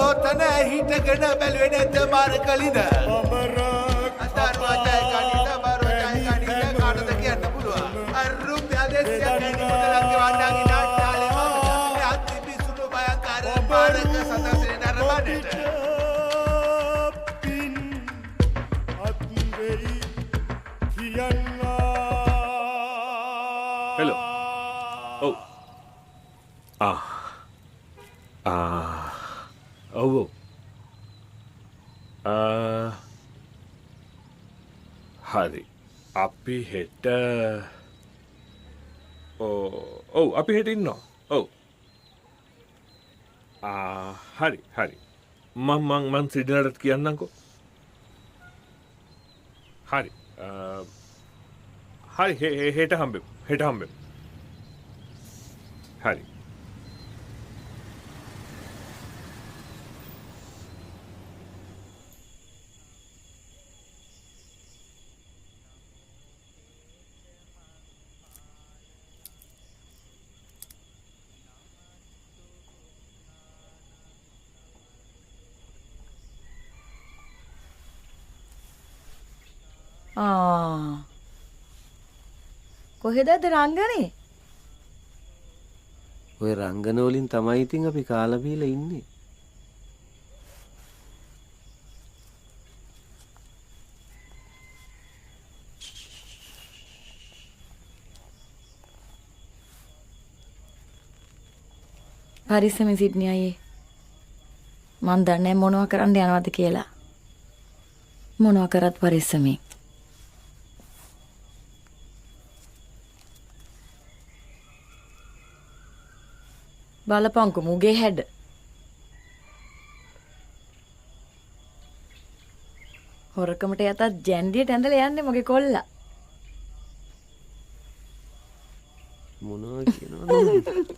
ඔතන හිටගෙන බැලුවේ නැද්ද මාර්කලිද? අතරුවටයි කඩිද බරොටයි කඩිද කාටද කියන්න පුළුවන්. රුපියල් 200ක් මුදලක් වණ්ඩාගේ නාට්‍යාලේ මම අති පිසුණු බයකාර පාරක සතසනේ නරඹන්නට. Hello. Oh. Oh. හරි. අපි හෙට අපි හෙට ඉන්නවා. ඔව්. හරි. මං සිඩනටත් කියන්නම්කෝ. හරි. හරි හෙට හම්බෙමු. හරි. කොහෙද රංගනේ? ඔය රංගන වලින් තමයි ඉතින් අපි කාලා බීලා ඉන්නේ. පරිස්සමෙන් සිටිනේ අයියේ. මන් දන්නේ මොනවා කරන්න යනවද කියලා. මොනවා කරත් පරිස්සමෙන්. බලපංකු මුගේ හැඩ. හොරකමට යතත් ජැන්ඩියට ඇඳලා යන්නේ මගේ කොල්ලා. මොනවා කියනවද?